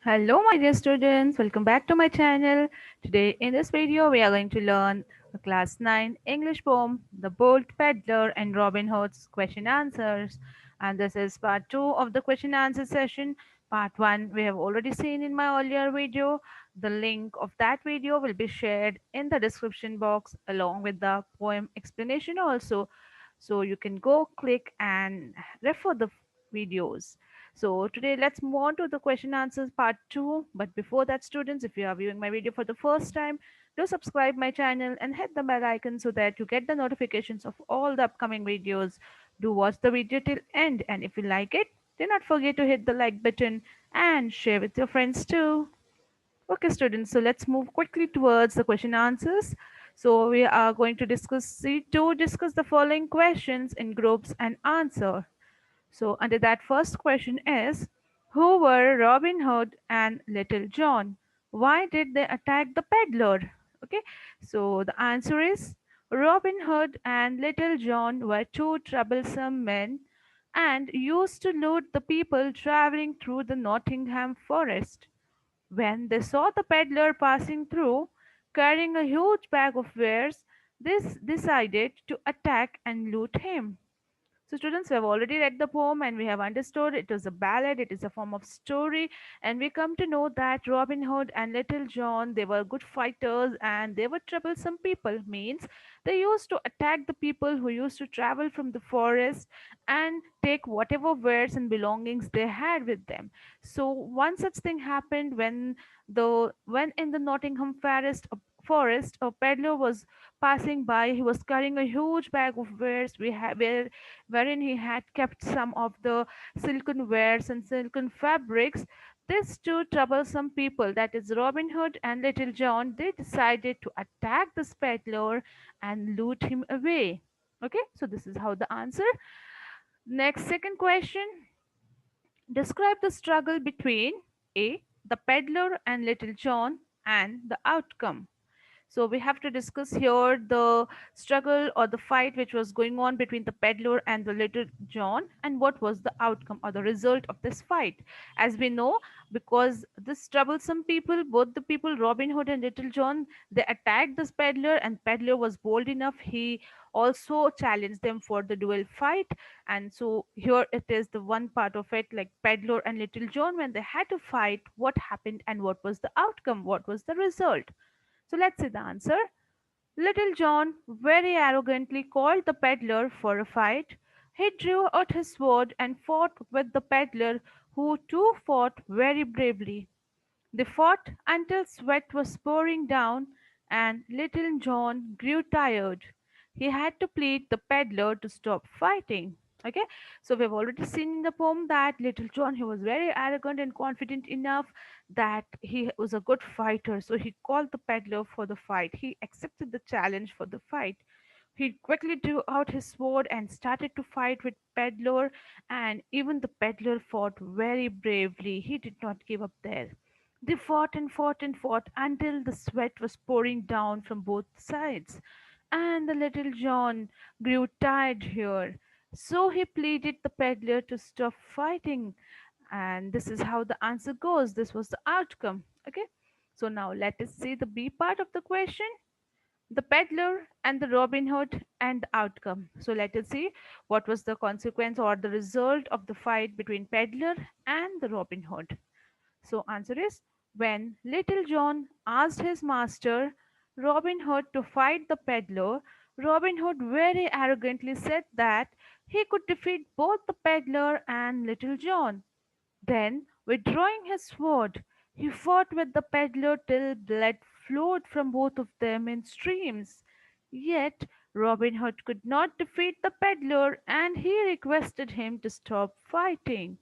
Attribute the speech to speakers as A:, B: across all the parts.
A: Hello, my dear students. Welcome back to my channel. Today, in this video, we are going to learn the Class 9 English poem, The Bold Peddler and Robin Hood's Question Answers. And this is part 2 of the question answer session. Part 1, we have already seen in my earlier video. The link of that video will be shared in the description box along with the poem explanation also. So you can go click and refer the videos. So today let's move on to the question answers part 2. But before that, students, if you are viewing my video for the first time, do subscribe my channel and hit the bell icon so that you get the notifications of all the upcoming videos. Do watch the video till end, and if you like it, do not forget to hit the like button and share with your friends too. Okay, students, so let's move quickly towards the question answers. So we are going to discuss the following questions in groups and answer. So, under that first question is, who were Robin Hood and Little John? Why did they attack the peddler? Okay, so the answer is Robin Hood and Little John were two troublesome men and used to loot the people traveling through the Nottingham forest. When they saw the peddler passing through, carrying a huge bag of wares, they decided to attack and loot him. So, students, we have already read the poem and we have understood it is a ballad, it is a form of story, and we come to know that Robin Hood and Little John they were good fighters and they were troublesome people. Means they used to attack the people who used to travel from the forest and take whatever wares and belongings they had with them. So, one such thing happened when in the Nottingham forest a peddler was passing by. He was carrying a huge bag of wares wherein he had kept some of the silken wares and silken fabrics. These two troublesome people, that is Robin Hood and Little John, they decided to attack the peddler and loot him away. Okay, so this is how the answer. Next, second question. Describe the struggle between A. The peddler and Little John and the outcome. So we have to discuss here the struggle or the fight which was going on between the peddler and the little John, and what was the outcome or the result of this fight. As we know, because this troublesome people, both the people Robin Hood and Little John, they attacked this peddler, and peddler was bold enough. He also challenged them for the duel fight, and so here it is the one part of it, like peddler and Little John when they had to fight, what happened and what was the outcome, what was the result. So let's see the answer. Little John very arrogantly called the peddler for a fight. He drew out his sword and fought with the peddler, who too fought very bravely. They fought until sweat was pouring down and Little John grew tired. He had to plead the peddler to stop fighting. Okay, so we've already seen in the poem that Little John he was very arrogant and confident enough that he was a good fighter. So he called the peddler for the fight. He accepted the challenge for the fight. He quickly drew out his sword and started to fight with Peddler, and even the Peddler fought very bravely. He did not give up there. They fought and fought and fought until the sweat was pouring down from both sides, and the little John grew tired here. So he pleaded the peddler to stop fighting, and this is how the answer goes. This was the outcome. Okay, so now let us see the B part of the question, the peddler and the Robin Hood and the outcome. So let us see what was the consequence or the result of the fight between peddler and the Robin Hood. So answer is, when Little John asked his master Robin Hood to fight the peddler, Robin Hood very arrogantly said that he could defeat both the peddler and Little John. Then, withdrawing his sword, he fought with the peddler till blood flowed from both of them in streams. Yet Robin Hood could not defeat the peddler and he requested him to stop fighting.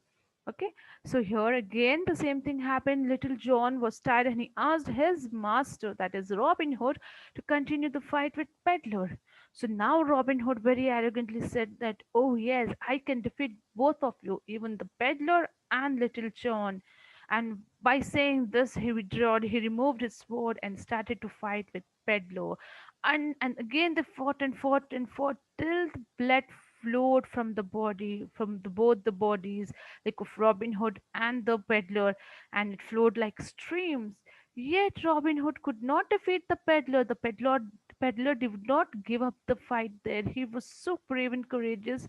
A: Okay, so here again the same thing happened. Little John was tired and he asked his master, that is Robin Hood, to continue the fight with peddler. So now Robin Hood very arrogantly said that, oh yes, I can defeat both of you, even the peddler and Little John. And by saying this, he removed his sword and started to fight with Pedlar. And again they fought and fought and fought till the blood flowed from the body, from both the bodies, like of Robin Hood and the peddler, and it flowed like streams. Yet Robin Hood could not defeat the peddler. The peddler did not give up the fight there. He was so brave and courageous,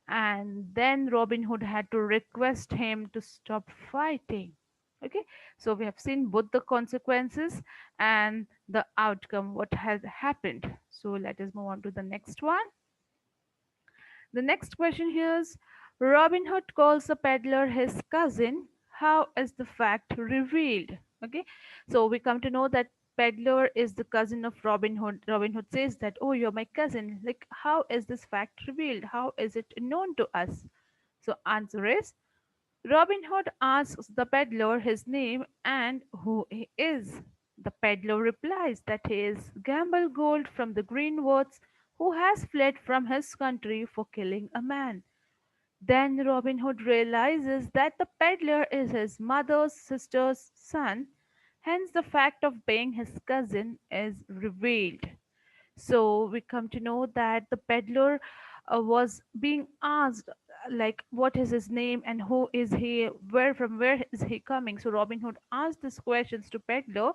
A: and then Robin Hood had to request him to stop fighting. Okay, so we have seen both the consequences and the outcome, what has happened. So let us move on to the next one. The next question here is, Robin Hood calls the peddler his cousin. How is the fact revealed? Okay, so we come to know that peddler is the cousin of Robin Hood. Robin Hood says that, oh, you're my cousin. Like, how is this fact revealed? How is it known to us? So, answer is, Robin Hood asks the peddler his name and who he is. The peddler replies that he is Gamble Gold from the Greenwoods, who has fled from his country for killing a man. Then Robin Hood realizes that the peddler is his mother's sister's son, hence, the fact of being his cousin is revealed. So we come to know that the peddler was being asked, like, what is his name and who is he, where is he coming. So Robin Hood asked these questions to peddler,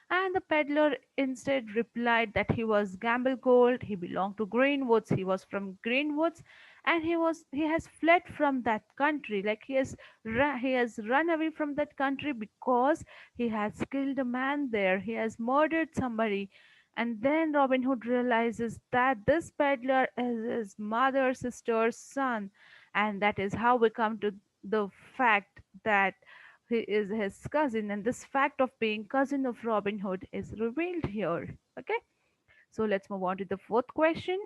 A: and the peddler instead replied that he was Gamble Gold, he belonged to Greenwoods, he was from Greenwoods, and he has fled from that country, like he has run away from that country because he has killed a man there, he has murdered somebody. And then Robin Hood realizes that this peddler is his mother's sister's son, and that is how we come to the fact that he is his cousin, and this fact of being cousin of Robin Hood is revealed here. Okay, so let's move on to the fourth question.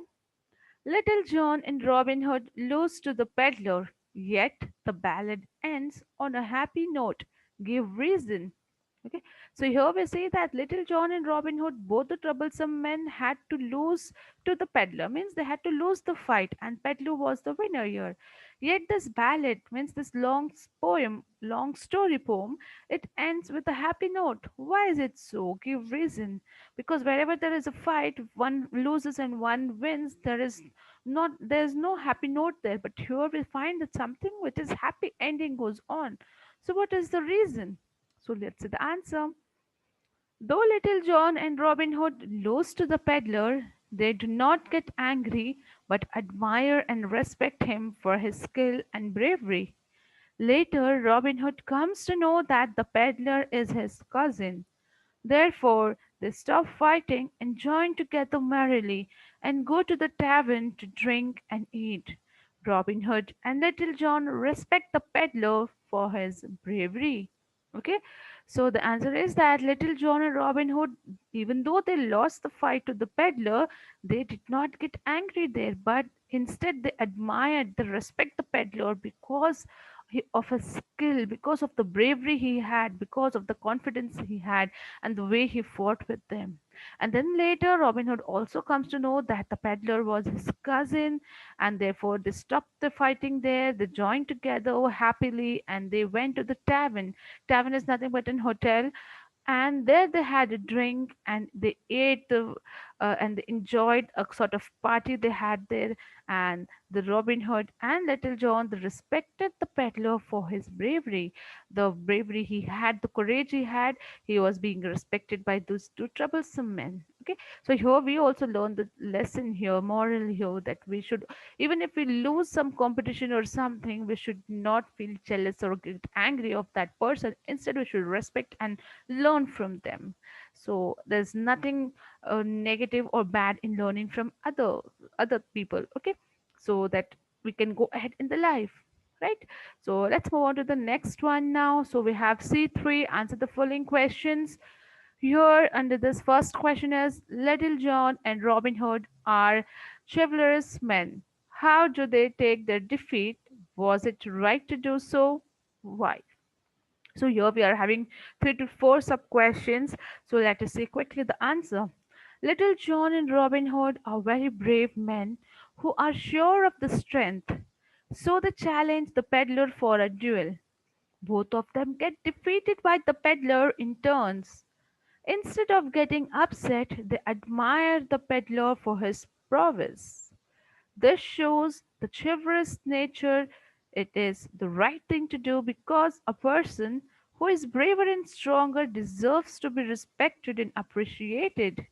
A: Little John and Robin Hood lose to the peddler, yet the ballad ends on a happy note. Give reason. Okay, so here we see that Little John and Robin Hood, both the troublesome men, had to lose to the peddler, means they had to lose the fight, and peddler was the winner here. Yet this ballad, means this long story poem, it ends with a happy note. Why is it so? Give reason. Because wherever there is a fight, one loses and one wins. There's no happy note there. But here we find that something which is happy ending goes on. So what is the reason? So let's see the answer. Though Little John and Robin Hood lose to the peddler, they do not get angry but admire and respect him for his skill and bravery. Later, Robin Hood comes to know that the peddler is his cousin. Therefore, they stop fighting and join together merrily and go to the tavern to drink and eat. Robin Hood and Little John respect the peddler for his bravery. Okay, so the answer is that Little John and Robin Hood, even though they lost the fight to the peddler, they did not get angry there, but instead they admired, they respect the peddler because of his skill, because of the bravery he had, because of the confidence he had, and the way he fought with them. And then later, Robin Hood also comes to know that the peddler was his cousin, and therefore they stopped the fighting there. They joined together happily, and they went to the tavern. Tavern is nothing but an hotel, and there they had a drink and they ate and they enjoyed a sort of party they had there. And the Robin Hood and Little John, they respected the peddler for his bravery, the bravery he had, the courage he had. He was being respected by those two troublesome men. Okay, so here we also learn the lesson here, moral here, that we should, even if we lose some competition or something, we should not feel jealous or get angry of that person. Instead, we should respect and learn from them. So there's nothing negative or bad in learning from other people. Okay, so that we can go ahead in the life, right? So let's move on to the next one now. So we have C3, answer the following questions. Here under this first question is, Little John and Robin Hood are chivalrous men. How do they take their defeat? Was it right to do so? Why? So here we are having 3 to 4 sub questions. So let us see quickly the answer. Little John and Robin Hood are very brave men who are sure of the strength. So they challenge the peddler for a duel. Both of them get defeated by the peddler in turns. Instead of getting upset, they admire the peddler for his prowess. This shows the chivalrous nature. It is the right thing to do because a person who is braver and stronger deserves to be respected and appreciated.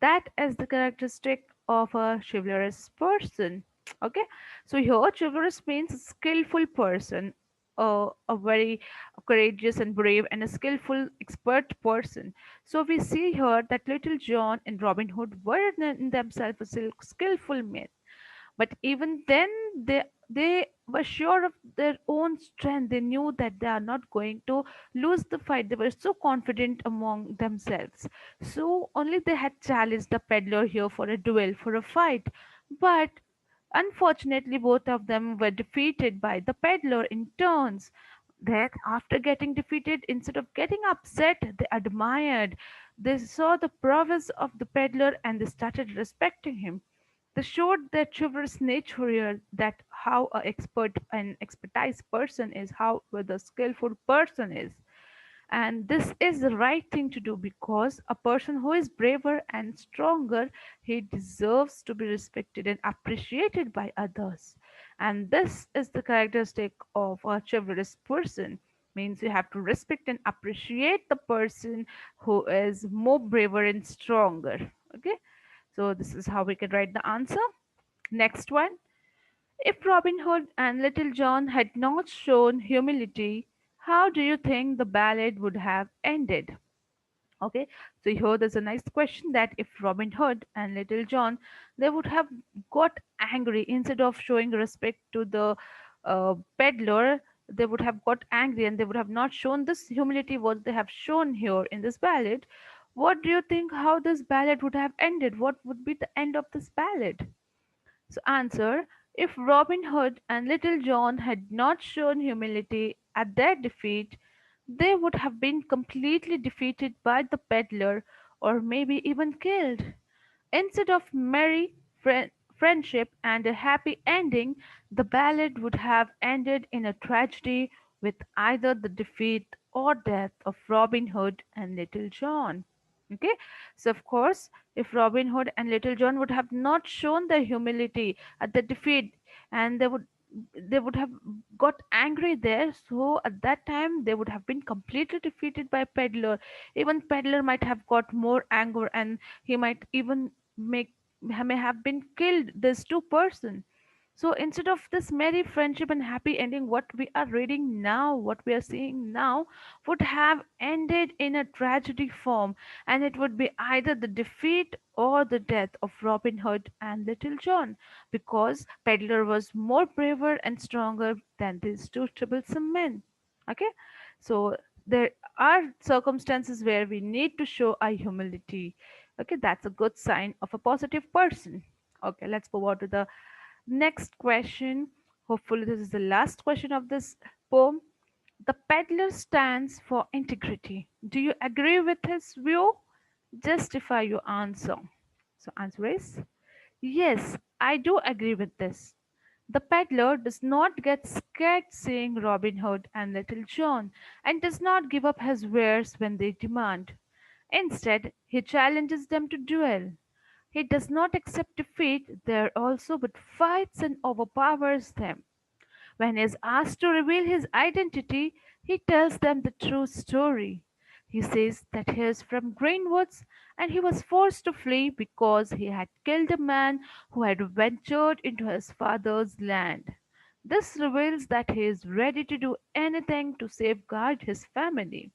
A: That is the characteristic of a chivalrous person. Okay, so here chivalrous means a skillful person, a very courageous and brave and a skillful expert person. So we see here that little John and Robin Hood were in themselves a skillful men, but even then they were sure of their own strength. They knew that they are not going to lose the fight. They were so confident among themselves, so only they had challenged the peddler here for a duel, for a fight. But unfortunately both of them were defeated by the peddler in turns. Then after getting defeated, instead of getting upset, they admired. They saw the prowess of the peddler and they started respecting him. They showed their chivalrous nature here, that how a expert and expertise person is, how the skillful person is. And this is the right thing to do because a person who is braver and stronger, he deserves to be respected and appreciated by others. And this is the characteristic of a chivalrous person. Means you have to respect and appreciate the person who is more braver and stronger. Okay, so this is how we can write the answer. Next one. If Robin Hood and Little John had not shown humility, how do you think the ballad would have ended? Okay, so here there's a nice question that if Robin Hood and Little John, they would have got angry instead of showing respect to the peddler, they would have got angry and they would have not shown this humility what they have shown here in this ballad. What do you think how this ballad would have ended? What would be the end of this ballad? So answer, if Robin Hood and Little John had not shown humility at their defeat, they would have been completely defeated by the peddler or maybe even killed. Instead of merry friendship and a happy ending, the ballad would have ended in a tragedy with either the defeat or death of Robin Hood and Little John. Okay, so of course, if Robin Hood and Little John would have not shown their humility at the defeat, and they would have got angry there, so at that time they would have been completely defeated by Peddler. Even Peddler might have got more anger and he might even make may have been killed this two person. So instead of this merry friendship and happy ending, what we are reading now, what we are seeing now, would have ended in a tragedy form, and it would be either the defeat or the death of Robin Hood and Little John, because Peddler was more braver and stronger than these two troublesome men. Okay, so there are circumstances where we need to show our humility. Okay, that's a good sign of a positive person. Okay, let's move on to the next question. Hopefully, this is the last question of this poem. The peddler stands for integrity. Do you agree with his view? Justify your answer. So, answer is yes, I do agree with this. The peddler does not get scared seeing Robin Hood and Little John and does not give up his wares when they demand. Instead, he challenges them to duel. He does not accept defeat there also but fights and overpowers them. When he is asked to reveal his identity, he tells them the true story. He says that he is from Greenwoods and he was forced to flee because he had killed a man who had ventured into his father's land. This reveals that he is ready to do anything to safeguard his family.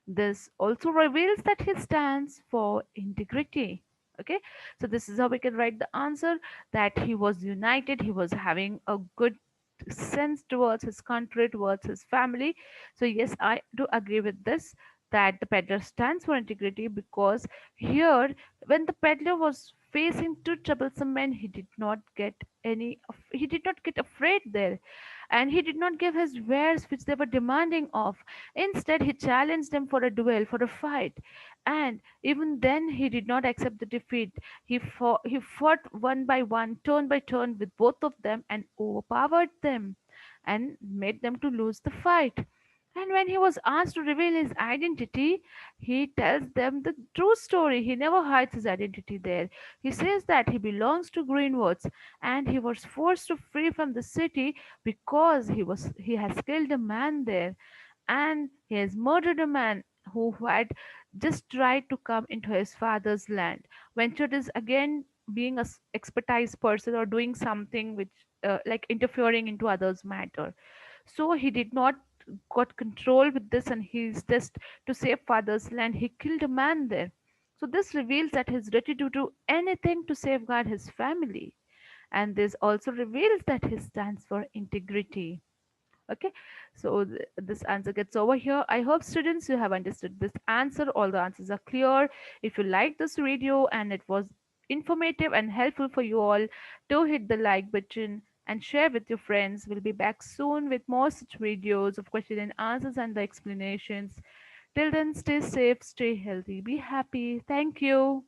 A: This also reveals that he stands for integrity. Okay, so this is how we can write the answer, that he was united, he was having a good sense towards his country, towards his family. So yes, I do agree with this, that the peddler stands for integrity, because here when the peddler was facing two troublesome men, he did not get afraid there, and he did not give his wares which they were demanding of. Instead, he challenged them for a duel, for a fight. And even then, he did not accept the defeat. He fought one by one, turn by turn, with both of them and overpowered them and made them to lose the fight. And when he was asked to reveal his identity, he tells them the true story. He never hides his identity there. He says that he belongs to Greenwoods and he was forced to flee from the city because he has killed a man there, and he has murdered a man who had just tried to come into his father's land. Ventured is again being a expertise person or doing something which like interfering into others' matter. So he did not got control with this, and he's just to save father's land. He killed a man there. So this reveals that he's ready to do anything to safeguard his family. And this also reveals that he stands for integrity. Okay, so this answer gets over here. I hope students you have understood this answer. All the answers are clear. If you like this video and it was informative and helpful for you all, do hit the like button and share with your friends. We'll be back soon with more such videos of question and answers and the explanations. Till then, stay safe, stay healthy, be happy. Thank you.